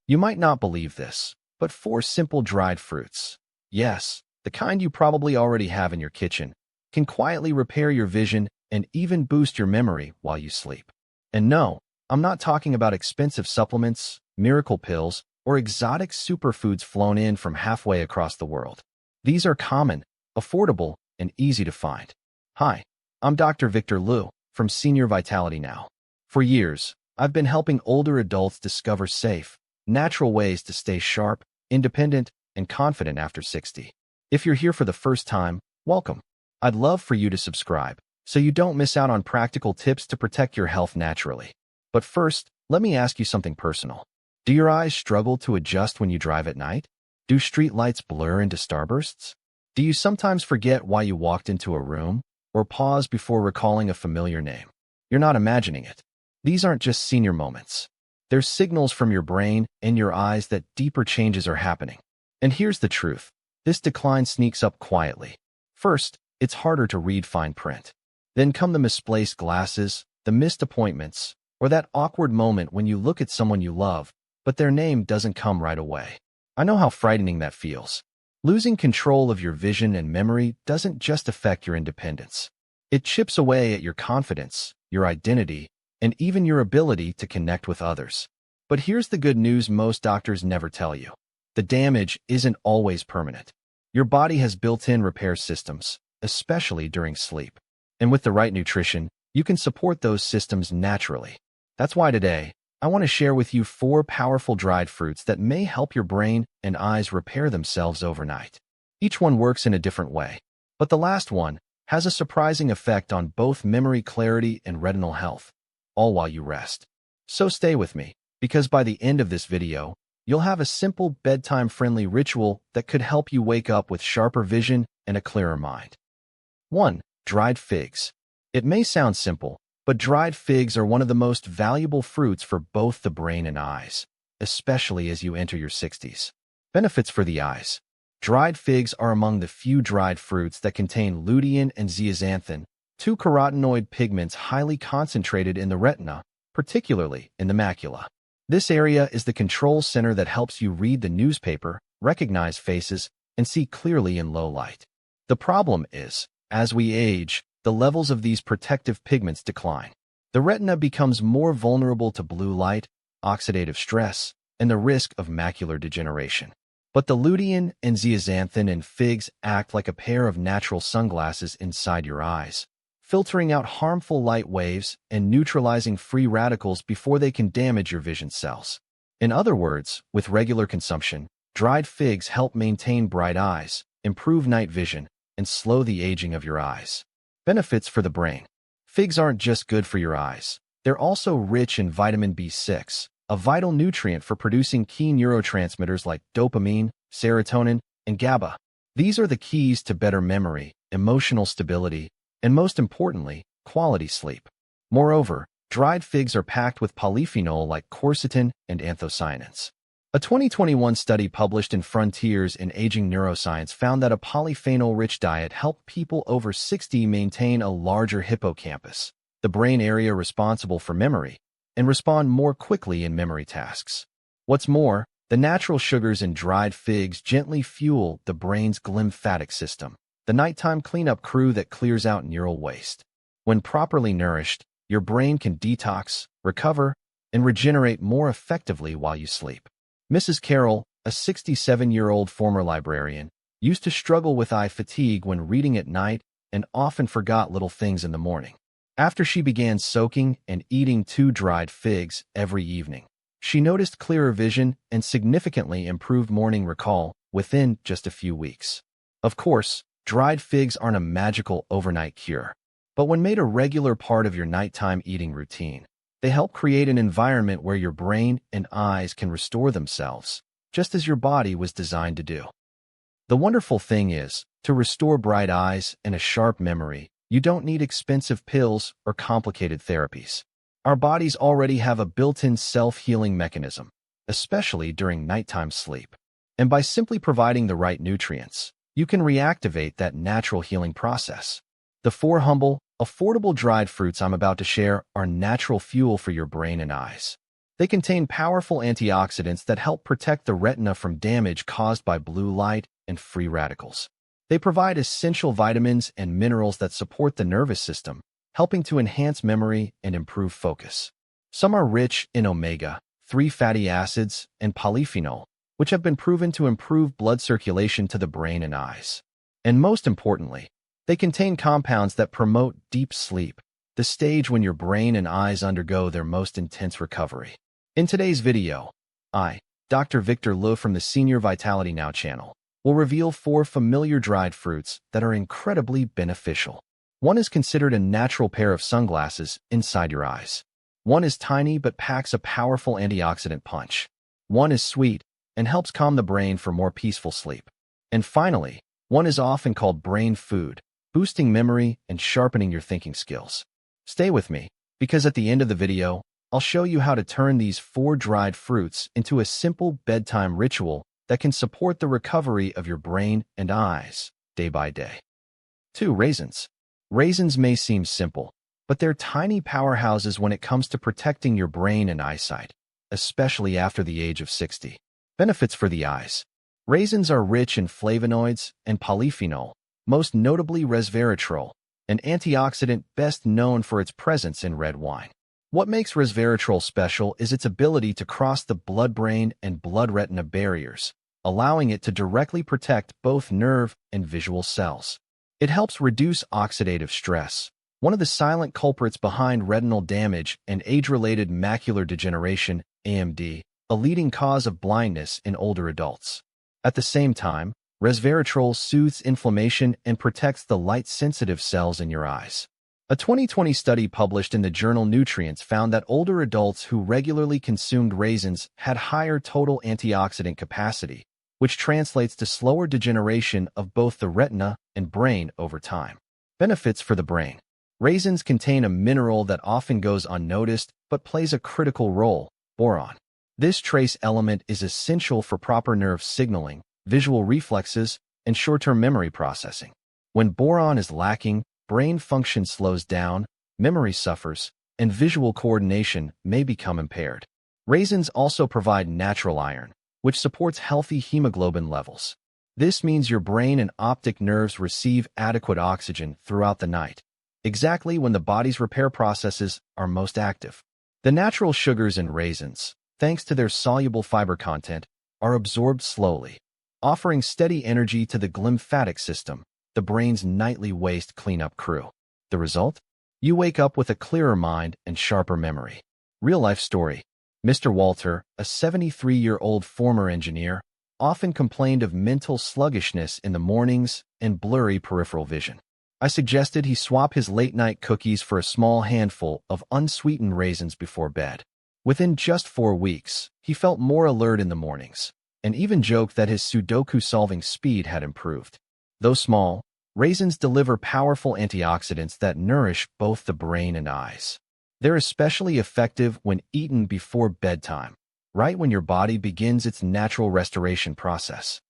You might not believe this, but 4 simple dried fruits, yes, the kind you probably already have in your kitchen, can quietly repair your vision and even boost your memory while you sleep. And no, I'm not talking about expensive supplements, miracle pills, or exotic superfoods flown in from halfway across the world. These are common, affordable, and easy to find. Hi, I'm Dr. Victor Liu from Senior Vitality Now. For years, I've been helping older adults discover safe, natural ways to stay sharp, independent, and confident after 60. If you're here for the first time, welcome. I'd love for you to subscribe so you don't miss out on practical tips to protect your health naturally. But first, let me ask you something personal. Do your eyes struggle to adjust when you drive at night? Do street lights blur into starbursts? Do you sometimes forget why you walked into a room, or pause before recalling a familiar name? You're not imagining it. These aren't just senior moments. They're signals from your brain and your eyes that deeper changes are happening. And here's the truth. This decline sneaks up quietly. First, it's harder to read fine print. Then come the misplaced glasses, the missed appointments, or that awkward moment when you look at someone you love, but their name doesn't come right away. I know how frightening that feels. Losing control of your vision and memory doesn't just affect your independence. It chips away at your confidence, your identity, and even your ability to connect with others. But here's the good news most doctors never tell you. The damage isn't always permanent. Your body has built-in repair systems, especially during sleep. And with the right nutrition, you can support those systems naturally. That's why today, I want to share with you 4 powerful dried fruits that may help your brain and eyes repair themselves overnight. Each one works in a different way, but the last one has a surprising effect on both memory clarity and retinal health, all while you rest. So stay with me, because by the end of this video, you'll have a simple bedtime-friendly ritual that could help you wake up with sharper vision and a clearer mind. 1. Dried figs. It may sound simple, but dried figs are one of the most valuable fruits for both the brain and eyes, especially as you enter your 60s. Benefits for the eyes. Dried figs are among the few dried fruits that contain lutein and zeaxanthin, 2 carotenoid pigments highly concentrated in the retina, particularly in the macula. This area is the control center that helps you read the newspaper, recognize faces, and see clearly in low light. The problem is, as we age, the levels of these protective pigments decline. The retina becomes more vulnerable to blue light, oxidative stress, and the risk of macular degeneration. But the lutein and zeaxanthin in figs act like a pair of natural sunglasses inside your eyes, filtering out harmful light waves and neutralizing free radicals before they can damage your vision cells. In other words, with regular consumption, dried figs help maintain bright eyes, improve night vision, and slow the aging of your eyes. Benefits for the brain. Figs aren't just good for your eyes. They're also rich in vitamin B6, a vital nutrient for producing key neurotransmitters like dopamine, serotonin, and GABA. These are the keys to better memory, emotional stability, and most importantly, quality sleep. Moreover, dried figs are packed with polyphenol like quercetin and anthocyanins. A 2021 study published in Frontiers in Aging Neuroscience found that a polyphenol-rich diet helped people over 60 maintain a larger hippocampus, the brain area responsible for memory, and respond more quickly in memory tasks. What's more, the natural sugars in dried figs gently fuel the brain's glymphatic system, the nighttime cleanup crew that clears out neural waste. When properly nourished, your brain can detox, recover, and regenerate more effectively while you sleep. Mrs. Carroll, a 67-year-old former librarian, used to struggle with eye fatigue when reading at night and often forgot little things in the morning. After she began soaking and eating 2 dried figs every evening, she noticed clearer vision and significantly improved morning recall within just a few weeks. Of course, dried figs aren't a magical overnight cure, but when made a regular part of your nighttime eating routine, they help create an environment where your brain and eyes can restore themselves, just as your body was designed to do. The wonderful thing is, to restore bright eyes and a sharp memory, you don't need expensive pills or complicated therapies. Our bodies already have a built-in self-healing mechanism, especially during nighttime sleep. And by simply providing the right nutrients, you can reactivate that natural healing process. The 4 humble, affordable dried fruits I'm about to share are natural fuel for your brain and eyes. They contain powerful antioxidants that help protect the retina from damage caused by blue light and free radicals. They provide essential vitamins and minerals that support the nervous system, helping to enhance memory and improve focus. Some are rich in omega-3 fatty acids and polyphenol, which have been proven to improve blood circulation to the brain and eyes. And most importantly, they contain compounds that promote deep sleep, the stage when your brain and eyes undergo their most intense recovery. In today's video, I, Dr. Victor Liu from the Senior Vitality Now channel, will reveal 4 familiar dried fruits that are incredibly beneficial. One is considered a natural pair of sunglasses inside your eyes. One is tiny but packs a powerful antioxidant punch. One is sweet and helps calm the brain for more peaceful sleep. And finally, one is often called brain food, boosting memory and sharpening your thinking skills. Stay with me, because at the end of the video, I'll show you how to turn these 4 dried fruits into a simple bedtime ritual that can support the recovery of your brain and eyes day by day. 2. Raisins. Raisins may seem simple, but they're tiny powerhouses when it comes to protecting your brain and eyesight, especially after the age of 60. Benefits for the eyes. Raisins are rich in flavonoids and polyphenol, most notably resveratrol, an antioxidant best known for its presence in red wine. What makes resveratrol special is its ability to cross the blood-brain and blood-retina barriers, allowing it to directly protect both nerve and visual cells. It helps reduce oxidative stress, one of the silent culprits behind retinal damage and age-related macular degeneration, AMD, a leading cause of blindness in older adults. At the same time, resveratrol soothes inflammation and protects the light-sensitive cells in your eyes. A 2020 study published in the journal Nutrients found that older adults who regularly consumed raisins had higher total antioxidant capacity, which translates to slower degeneration of both the retina and brain over time. Benefits for the brain. Raisins contain a mineral that often goes unnoticed but plays a critical role, boron. This trace element is essential for proper nerve signaling, visual reflexes, and short-term memory processing. When boron is lacking, brain function slows down, memory suffers, and visual coordination may become impaired. Raisins also provide natural iron, which supports healthy hemoglobin levels. This means your brain and optic nerves receive adequate oxygen throughout the night, exactly when the body's repair processes are most active. The natural sugars in raisins, thanks to their soluble fiber content, are absorbed slowly, offering steady energy to the glymphatic system, the brain's nightly waste cleanup crew. The result? You wake up with a clearer mind and sharper memory. Real-life story. Mr. Walter, a 73-year-old former engineer, often complained of mental sluggishness in the mornings and blurry peripheral vision. I suggested he swap his late-night cookies for a small handful of unsweetened raisins before bed. Within just 4 weeks, he felt more alert in the mornings, and even joked that his Sudoku-solving speed had improved. Though small, raisins deliver powerful antioxidants that nourish both the brain and eyes. They're especially effective when eaten before bedtime, right when your body begins its natural restoration process.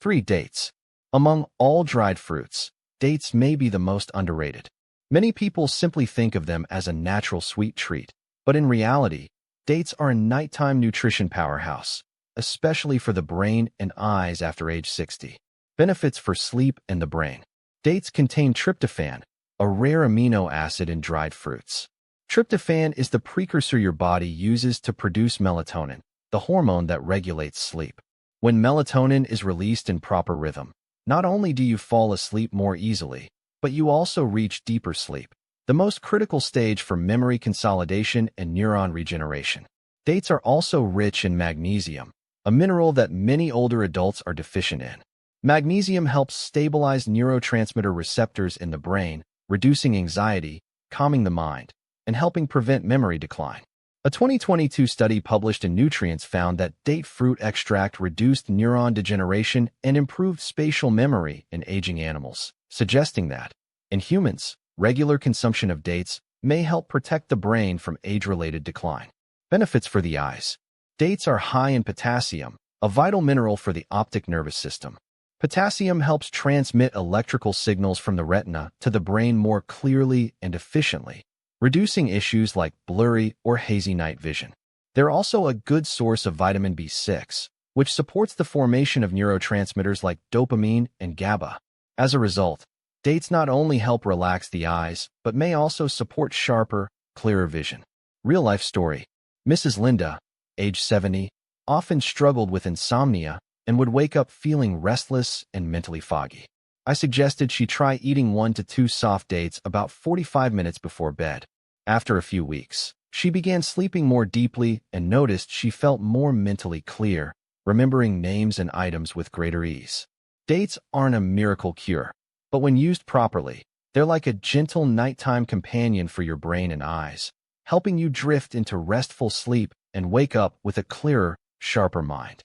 3. Dates. Among all dried fruits, dates may be the most underrated. Many people simply think of them as a natural sweet treat, but in reality, dates are a nighttime nutrition powerhouse, especially for the brain and eyes after age 60. Benefits for sleep and the brain. Dates contain tryptophan, a rare amino acid in dried fruits. Tryptophan is the precursor your body uses to produce melatonin, the hormone that regulates sleep. When melatonin is released in proper rhythm, not only do you fall asleep more easily, but you also reach deeper sleep, the most critical stage for memory consolidation and neuron regeneration. Dates are also rich in magnesium, a mineral that many older adults are deficient in. Magnesium helps stabilize neurotransmitter receptors in the brain, reducing anxiety, calming the mind, and helping prevent memory decline. A 2022 study published in Nutrients found that date fruit extract reduced neuron degeneration and improved spatial memory in aging animals, suggesting that, in humans, regular consumption of dates may help protect the brain from age-related decline. Benefits for the eyes. Dates are high in potassium, a vital mineral for the optic nervous system. Potassium helps transmit electrical signals from the retina to the brain more clearly and efficiently, reducing issues like blurry or hazy night vision. They're also a good source of vitamin B6, which supports the formation of neurotransmitters like dopamine and GABA. As a result, dates not only help relax the eyes, but may also support sharper, clearer vision. Real-life story. Mrs. Linda, age 70, often struggled with insomnia and would wake up feeling restless and mentally foggy. I suggested she try eating 1 to 2 soft dates about 45 minutes before bed. After a few weeks, she began sleeping more deeply and noticed she felt more mentally clear, remembering names and items with greater ease. Dates aren't a miracle cure, but when used properly, they're like a gentle nighttime companion for your brain and eyes, helping you drift into restful sleep and wake up with a clearer, sharper mind.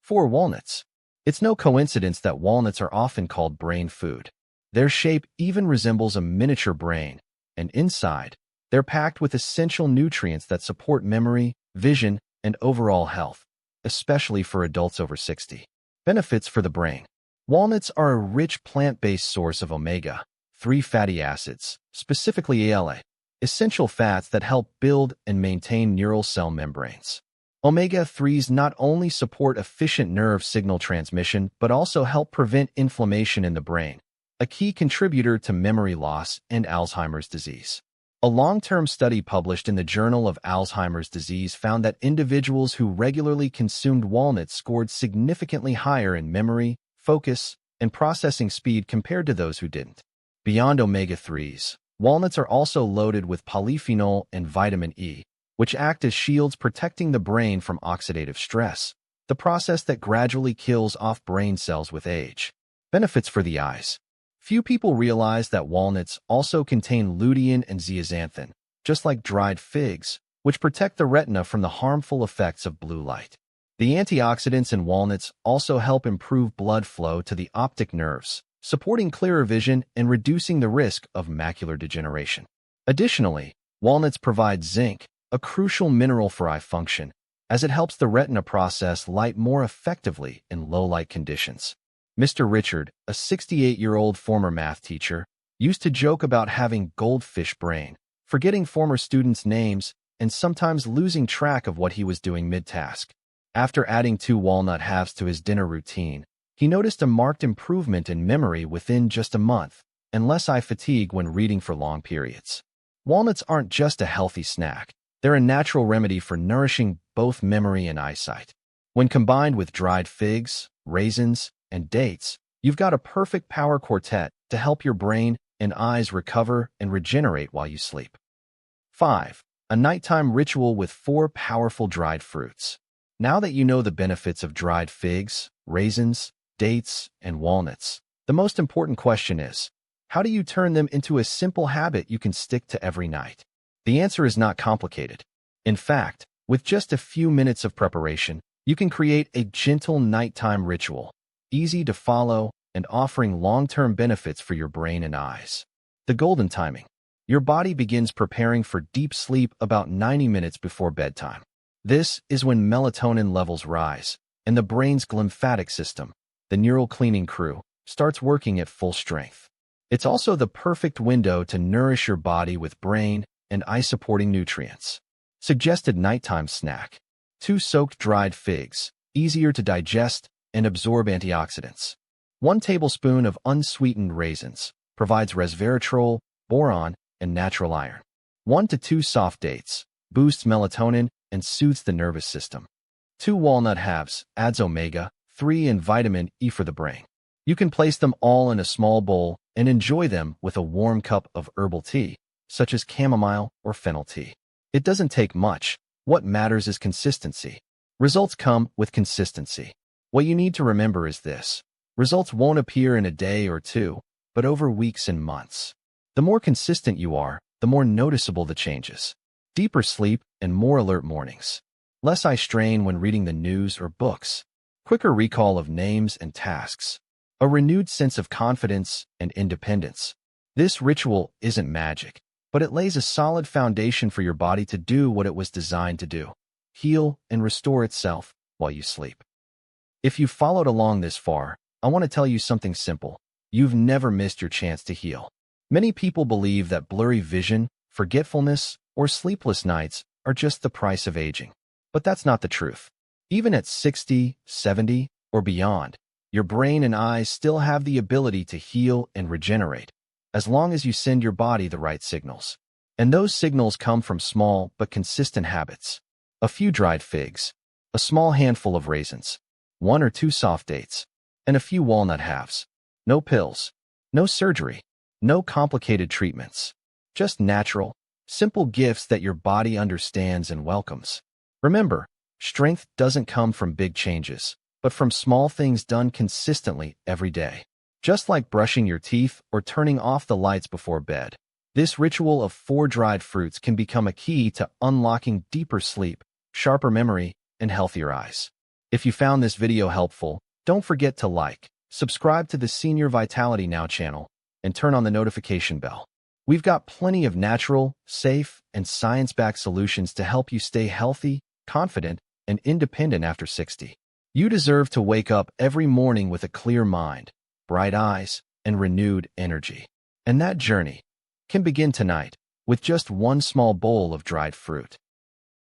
4. Walnuts. It's no coincidence that walnuts are often called brain food. Their shape even resembles a miniature brain, and inside, they're packed with essential nutrients that support memory, vision, and overall health, especially for adults over 60. Benefits for the brain. Walnuts are a rich plant-based source of omega-3 fatty acids, specifically ALA, essential fats that help build and maintain neural cell membranes. Omega-3s not only support efficient nerve signal transmission but also help prevent inflammation in the brain, a key contributor to memory loss and Alzheimer's disease. A long-term study published in the Journal of Alzheimer's Disease found that individuals who regularly consumed walnuts scored significantly higher in memory, focus, and processing speed compared to those who didn't. Beyond omega-3s, walnuts are also loaded with polyphenol and vitamin E, which act as shields protecting the brain from oxidative stress, the process that gradually kills off brain cells with age. Benefits for the eyes. Few people realize that walnuts also contain lutein and zeaxanthin, just like dried figs, which protect the retina from the harmful effects of blue light. The antioxidants in walnuts also help improve blood flow to the optic nerves, supporting clearer vision and reducing the risk of macular degeneration. Additionally, walnuts provide zinc, a crucial mineral for eye function, as it helps the retina process light more effectively in low-light conditions. Mr. Richard, a 68-year-old former math teacher, used to joke about having goldfish brain, forgetting former students' names, and sometimes losing track of what he was doing mid-task. After adding 2 walnut halves to his dinner routine, he noticed a marked improvement in memory within just a month, and less eye fatigue when reading for long periods. Walnuts aren't just a healthy snack. They're a natural remedy for nourishing both memory and eyesight. When combined with dried figs, raisins, and dates, you've got a perfect power quartet to help your brain and eyes recover and regenerate while you sleep. 5. A nighttime ritual with 4 powerful dried fruits. Now that you know the benefits of dried figs, raisins, dates, and walnuts, the most important question is, how do you turn them into a simple habit you can stick to every night? The answer is not complicated. In fact, with just a few minutes of preparation, you can create a gentle nighttime ritual, easy to follow and offering long-term benefits for your brain and eyes. The golden timing. Your body begins preparing for deep sleep about 90 minutes before bedtime. This is when melatonin levels rise, and the brain's glymphatic system, the neural cleaning crew, starts working at full strength. It's also the perfect window to nourish your body with brain and eye-supporting nutrients. Suggested nighttime snack. 2 soaked dried figs, easier to digest and absorb antioxidants. 1 tablespoon of unsweetened raisins, provides resveratrol, boron, and natural iron. 1 to 2 soft dates, boosts melatonin and soothes the nervous system. 2 walnut halves, adds omega-3 and vitamin E for the brain. You can place them all in a small bowl and enjoy them with a warm cup of herbal tea, such as chamomile or fennel tea. It doesn't take much. What matters is consistency. Results come with consistency. What you need to remember is this. Results won't appear in a day or 2, but over weeks and months. The more consistent you are, the more noticeable the changes. Deeper sleep and more alert mornings. Less eye strain when reading the news or books. Quicker recall of names and tasks. A renewed sense of confidence and independence. This ritual isn't magic, but it lays a solid foundation for your body to do what it was designed to do. Heal and restore itself while you sleep. If you've followed along this far, I want to tell you something simple. You've never missed your chance to heal. Many people believe that blurry vision, forgetfulness, or sleepless nights are just the price of aging. But that's not the truth. Even at 60, 70, or beyond, your brain and eyes still have the ability to heal and regenerate, as long as you send your body the right signals. And those signals come from small but consistent habits. A few dried figs, a small handful of raisins, 1 or 2 soft dates, and a few walnut halves. No pills, no surgery, no complicated treatments. Just natural, simple gifts that your body understands and welcomes. Remember, strength doesn't come from big changes, but from small things done consistently every day. Just like brushing your teeth or turning off the lights before bed. This ritual of 4 dried fruits can become a key to unlocking deeper sleep, sharper memory, and healthier eyes. If you found this video helpful, don't forget to like, subscribe to the Senior Vitality Now channel, and turn on the notification bell. We've got plenty of natural, safe, and science-backed solutions to help you stay healthy, confident, and independent after 60. You deserve to wake up every morning with a clear mind, bright eyes, and renewed energy. And that journey can begin tonight with just one small bowl of dried fruit.